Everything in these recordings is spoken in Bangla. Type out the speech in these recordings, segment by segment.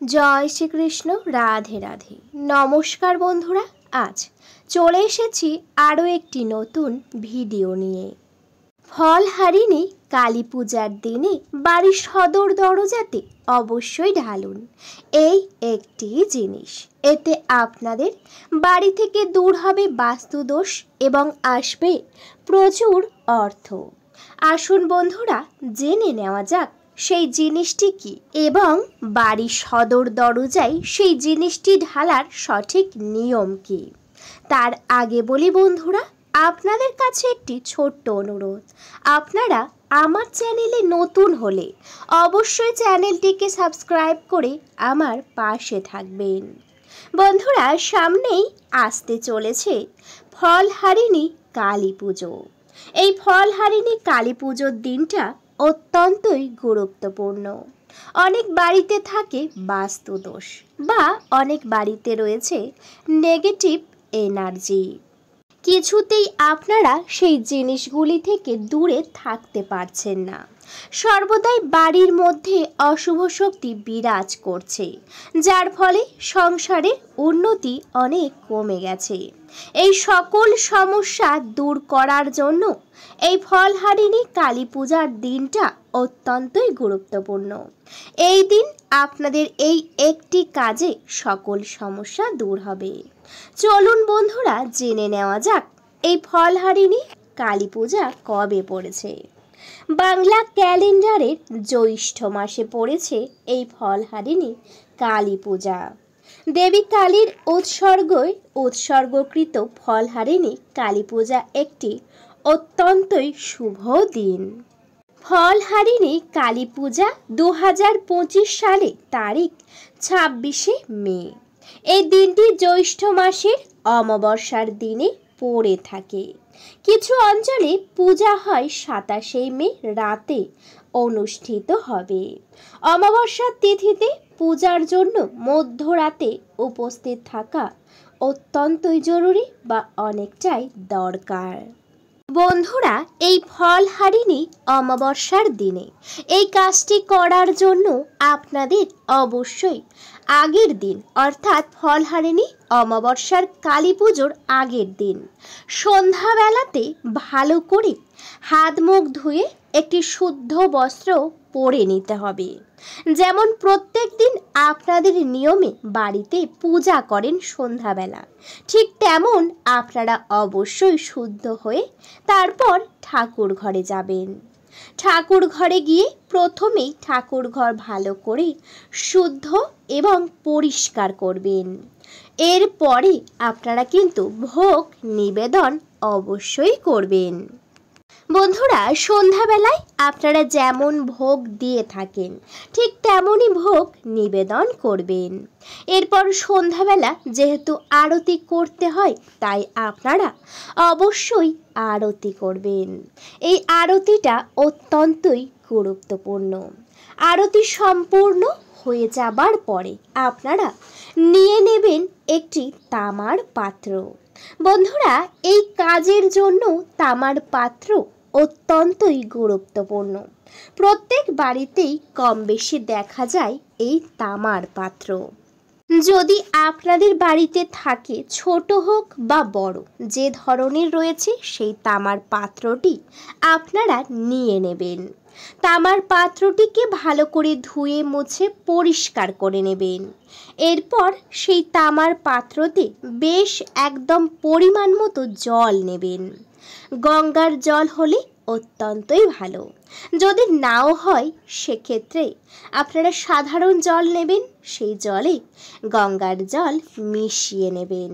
जय श्रीकृष्ण राधे राधे। नमस्कार बंधुरा, आज चले एसेছি आरो एकटी नतून भिडियो निये। फलहारिणी काली पूजार दिने बाड़ीर सदर दरजाते अवश्यई ढालुन এই একটি জিনিস। এতে আপনাদের বাড়ি থেকে দূর হবে বাস্তুদোষ এবং আসবে প্রচুর অর্থ। আসুন বন্ধুরা, জেনে নেওয়া যাক সেই জিনিসটি কি এবং বাড়ির সদর দরজায় সেই জিনিসটি ঢালার সঠিক নিয়ম কি। তার আগে বলি বন্ধুরা, আপনাদের কাছে একটি ছোট্ট অনুরোধ, আপনারা আমার চ্যানেলে নতুন হলে অবশ্যই চ্যানেলটিকে সাবস্ক্রাইব করে আমার পাশে থাকবেন। বন্ধুরা, সামনেই আসতে চলেছে ফলহারিণী কালী পুজো। এই ফলহারিণী কালী পুজোর দিনটা অত্যন্তই গুরুত্বপূর্ণ। অনেক বাড়িতে থাকে বাস্তুদোষ বা অনেক বাড়িতে রয়েছে নেগেটিভ এনার্জি। কিছুতেই আপনারা সেই জিনিসগুলি থেকে দূরে থাকতে পারছেন না। সর্বদাই বাড়ির মধ্যে অশুভ শক্তি বিরাজ করছে, যার ফলে সংসারের উন্নতি অনেক কমে গেছে। এই সকল সমস্যা দূর করার জন্য এই ফলহারিণী কালী পূজার দিনটা অত্যন্তই গুরুত্বপূর্ণ। এই দিন আপনাদের এই একটি কাজে সকল সমস্যা দূর হবে। চলুন বন্ধুরা, জেনে নেওয়া যাক এই ফলহারিণী কালী পূজা কবে পড়েছে। বাংলা ক্যালেন্ডারের জ্যৈষ্ঠ মাসে পড়েছে এই ফলহারিণী কালী পূজা। দেবী কালীর উৎসর্গকৃত ফলহারিণী কালী পূজা একটি অত্যন্তই শুভ দিন। ফলহারিণী কালী পূজা 2025 সালে তারিখ 26শে মে। এই দিনটি জ্যৈষ্ঠ মাসের অমাবস্যার দিনে পড়ে থাকে। কিছু অঞ্চলে পূজা হয় 27শে মে রাতে অনুষ্ঠিত হবে। অমাবস্যার তিথিতে পূজার জন্য মধ্যরাতে উপস্থিত থাকা অত্যন্তই জরুরি বা অনেকটাই দরকার। বন্ধুরা, এই ফলহারিণী অমাবস্যার দিনে এই কাজটি করার জন্য আপনাদের অবশ্যই আগের দিন অর্থাৎ ফলহারিণী অমাবস্যার কালী পুজোর আগের দিন সন্ধ্যাবেলাতে ভালো করে হাত মুখ ধুয়ে একটি শুদ্ধ বস্ত্র পরে নিতে হবে। যেমন প্রত্যেক দিন আপনাদের নিয়মে বাড়িতে পূজা করেন সন্ধ্যাবেলা, ঠিক তেমন আপনারা অবশ্যই শুদ্ধ হয়ে তারপর ঠাকুর ঘরে যাবেন। ঠাকুর ঘরে গিয়ে প্রথমেই ঠাকুর ঘর ভালো করে শুদ্ধ এবং পরিষ্কার করবেন। এরপরে আপনারা কিন্তু ভোগ নিবেদন অবশ্যই করবেন। বন্ধুরা, সন্ধ্যাবেলায় আপনারা যেমন ভোগ দিয়ে থাকেন ঠিক তেমনই ভোগ নিবেদন করবেন। এরপর সন্ধ্যাবেলা যেহেতু আরতি করতে হয়, তাই আপনারা অবশ্যই আরতি করবেন। এই আরতিটা অত্যন্তই গুরুত্বপূর্ণ। আরতি সম্পূর্ণ হয়ে যাবার পরে আপনারা নিয়ে নেবেন একটি তামার পাত্র। বন্ধুরা, এই কাজের জন্য তামার পাত্র অত্যন্তই গুরুত্বপূর্ণ। প্রত্যেক বাড়িতেই কম বেশি দেখা যায় এই তামার পাত্র। যদি আপনাদের বাড়িতে থাকে, ছোট হোক বা বড়, যে ধরনের রয়েছে সেই তামার পাত্রটি আপনারা নিয়ে নেবেন। তামার পাত্রটিকে ভালো করে ধুয়ে মুছে পরিষ্কার করে নেবেন। এরপর সেই তামার পাত্রতে বেশ একদম পরিমাণ মতো জল নেবেন। গঙ্গার জল হলে অত্যন্তই ভালো। যদি নাও হয় সেক্ষেত্রে আপনারা সাধারণ জল নেবেন, সেই জলে গঙ্গার জল মিশিয়ে নেবেন।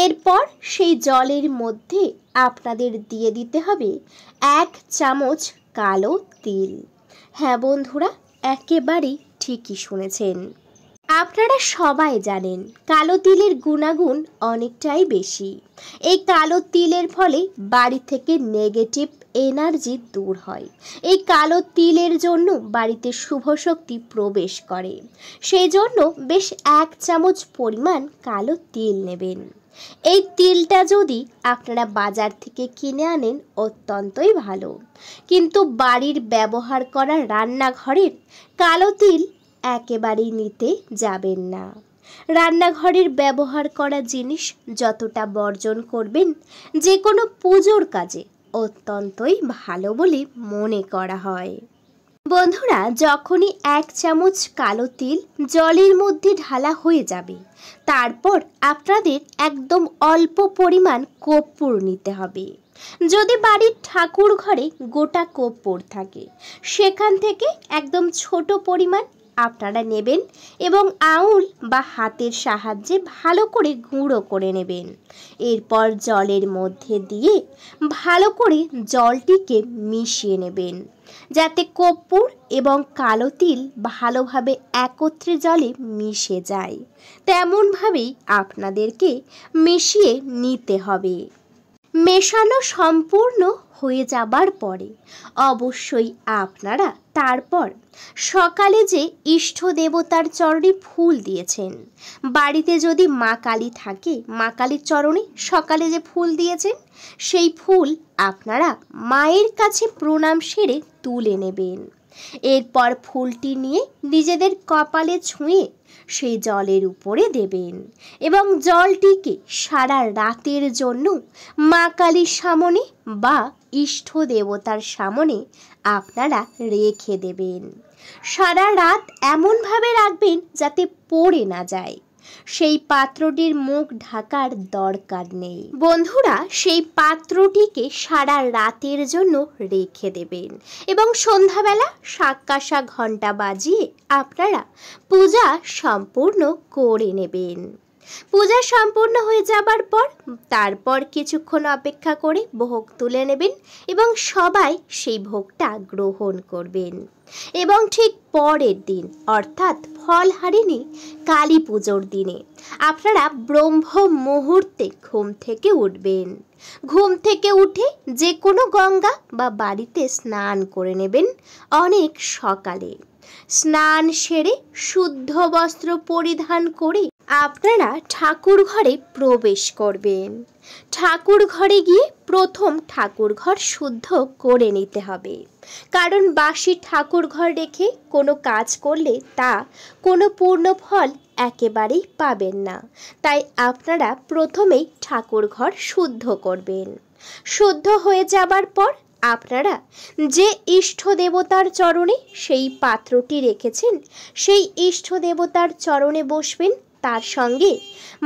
এরপর সেই জলের মধ্যে আপনাদের দিয়ে দিতে হবে 1 চামচ কালো তিল। হ্যাঁ বন্ধুরা, একেবারেই ঠিকই শুনেছেন। আপনারা সবাই জানেন কালো তিলের গুণাগুণ অনেকটাই বেশি। এই কালো তিলের ফলে বাড়ি থেকে নেগেটিভ এনার্জি দূর হয়। এই কালো তিলের জন্য বাড়িতে শুভ শক্তি প্রবেশ করে। সেই জন্য বেশ 1 চামচ পরিমাণ কালো তিল নেবেন। এই তিলটা যদি আপনারা বাজার থেকে কিনে আনেন অত্যন্তই ভালো, কিন্তু বাড়ির ব্যবহার করা রান্নাঘরের কালো তিল একেবারেই নিতে যাবেন না। রান্নাঘরের ব্যবহার করা জিনিস যতটা বর্জন করবেন যে কোনো পুজোর কাজে অত্যন্তই ভালো বলে মনে করা হয়। বন্ধুরা, যখনই 1 চামচ কালো তিল জলের মধ্যে ঢালা হয়ে যাবে, তারপর আপনাদের একদম অল্প পরিমাণ কর্পূর নিতে হবে। যদি বাড়ির ঠাকুর ঘরে গোটা কর্পূর থাকে, সেখান থেকে একদম ছোট পরিমাণ আপনারা নেবেন এবং আঙুল বা হাতের সাহায্যে ভালো করে গুঁড়ো করে নেবেন। এরপর জলের মধ্যে দিয়ে ভালো করে জলটিকে মিশিয়ে নেবেন, যাতে কর্পূর এবং কালো তিল ভালোভাবে একত্রে জলে মিশে যায়। তেমনভাবেই আপনাদেরকে মিশিয়ে নিতে হবে। মেশানো সম্পূর্ণ হয়ে যাবার পরে অবশ্যই আপনারা তারপর সকালে যে ইষ্ট দেবতার চরণে ফুল দিয়েছেন, বাড়িতে যদি মা কালী থাকে, মা কালীর চরণে সকালে যে ফুল দিয়েছেন, সেই ফুল আপনারা মায়ের কাছে প্রণাম সেরে তুলে নেবেন। এরপর ফুলটি নিয়ে নিজেদের কপালে ছুঁয়ে সেই জলের উপরে দেবেন এবং জলটিকে সারা রাতের জন্য মা কালীর সামনে বা ইষ্ট দেবতার সামনে আপনারা রেখে দেবেন। সারা রাত এমনভাবে রাখবেন যাতে পড়ে না যায়। সেই পাত্রটির মুখ ঢাকার দরকার নেই। বন্ধুরা, সেই পাত্রটিকে সারা রাতের জন্য রেখে দেবেন এবং সন্ধ্যাবেলা শাঁক্কাশা ঘণ্টা বাজিয়ে আপনারা পূজা সম্পূর্ণ করে নেবেন। পূজা সম্পূর্ণ হয়ে যাবার পর তারপর কিছুক্ষণ অপেক্ষা করে ভোগ তুলে নেবেন এবং সবাই সেই ভোগটা গ্রহণ করবেন। এবং ঠিক পরের দিন অর্থাৎ ফলহারিণী কালী পুজোর দিনে আপনারা ব্রহ্ম মুহূর্তে ঘুম থেকে উঠবেন। ঘুম থেকে উঠে যে কোনো গঙ্গা বা বাড়িতে স্নান করে নেবেন অনেক সকালে। স্নান সেরে শুদ্ধ বস্ত্র পরিধান করে আপনারা ঠাকুর ঘরে প্রবেশ করবেন। ঠাকুর ঘরে গিয়ে প্রথম ঠাকুর ঘর শুদ্ধ করে নিতে হবে, কারণ বাসি ঠাকুর ঘর রেখে কোনো কাজ করলে তা কোনো পূর্ণ ফল একেবারেই পাবেন না। তাই আপনারা প্রথমেই ঠাকুর ঘর শুদ্ধ করবেন। শুদ্ধ হয়ে যাবার পর আপনারা যে ইষ্ট দেবতার চরণে সেই পাত্রটি রেখেছেন, সেই ইষ্ট দেবতার চরণে বসবেন। তার সঙ্গে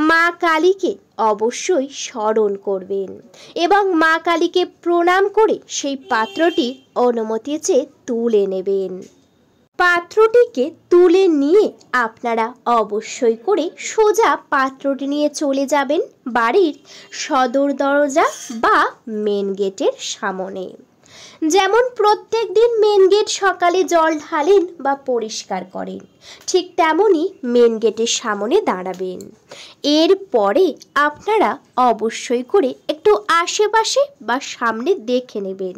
মা কালীকে অবশ্যই স্মরণ করবেন এবং মা কালীকে প্রণাম করে সেই পাত্রটি অনুমতি চেয়ে তুলে নেবেন। পাত্রটিকে তুলে নিয়ে আপনারা অবশ্যই করে সোজা পাত্রটি নিয়ে চলে যাবেন বাড়ির সদর দরজা বা মেন গেটের সামনে। যেমন প্রত্যেক দিন মেন গেট সকালে জল ঢালেন বা পরিষ্কার করেন, ঠিক তেমনই মেন গেটের সামনে দাঁড়াবেন। এরপরে আপনারা অবশ্যই করে একটু আশেপাশে বা সামনে দেখে নেবেন,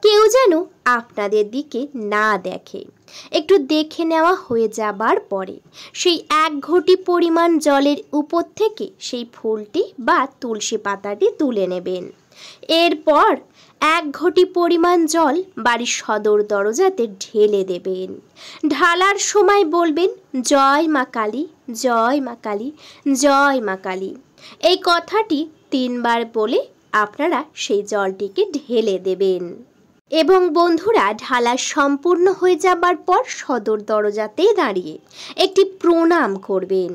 কেউ যেন আপনাদের দিকে না দেখে। একটু দেখে নেওয়া হয়ে যাবার পরে সেই 1 ঘটি পরিমাণ জলের উপর থেকে সেই ফুলটি বা তুলসী পাতাটি তুলে নেবেন। এরপর 1 ঘটি পরিমাণ জল বাড়ির সদর দরজাতে ঢেলে দেবেন। ঢালার সময় বলবেন, জয় মা কালী, জয় মা কালী, জয় মা কালী। এই কথাটি 3 বার বলে আপনারা সেই জলটিকে ঢেলে দেবেন। এবং বন্ধুরা, ঢালা সম্পূর্ণ হয়ে যাবার পর সদর দরজাতে দাঁড়িয়ে একটি প্রণাম করবেন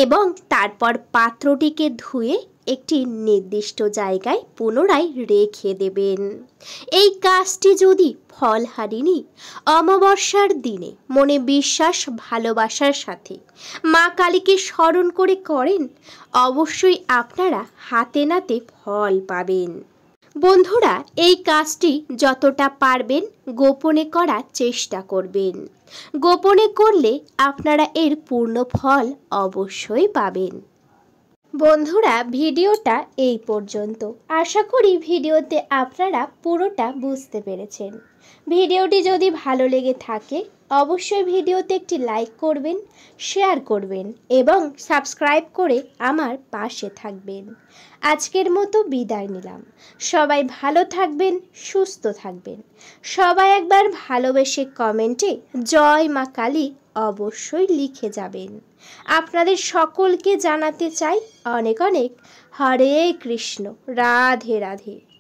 এবং তারপর পাত্রটিকে ধুয়ে একটি নির্দিষ্ট জায়গায় পুনরায় রেখে দেবেন। এই কাজটি যদি ফলহারিণী অমাবস্যার দিনে মনে বিশ্বাস ভালোবাসার সাথে মা কালীকে স্মরণ করে করেন, অবশ্যই আপনারা হাতে নাতে ফল পাবেন। বন্ধুরা, এই কাজটি যতটা পারবেন গোপনে করার চেষ্টা করবেন। গোপনে করলে আপনারা এর পূর্ণ ফল অবশ্যই পাবেন। বন্ধুরা, ভিডিওটা এই পর্যন্ত। আশা করি ভিডিওতে আপনারা পুরোটা বুঝতে পেরেছেন। ভিডিওটি যদি ভালো লেগে থাকে অবশ্যই ভিডিওতে একটি লাইক করবেন, শেয়ার করবেন এবং সাবস্ক্রাইব করে আমার পাশে থাকবেন। আজকের মতো বিদায় নিলাম। সবাই ভালো থাকবেন, সুস্থ থাকবেন। সবাই একবার ভালোবেসে কমেন্টে জয় মা কালী অবশ্যই লিখে যাবেন। আপনাদের সকলকে জানাতে চাই অনেক অনেক হরে কৃষ্ণ, রাধে রাধে।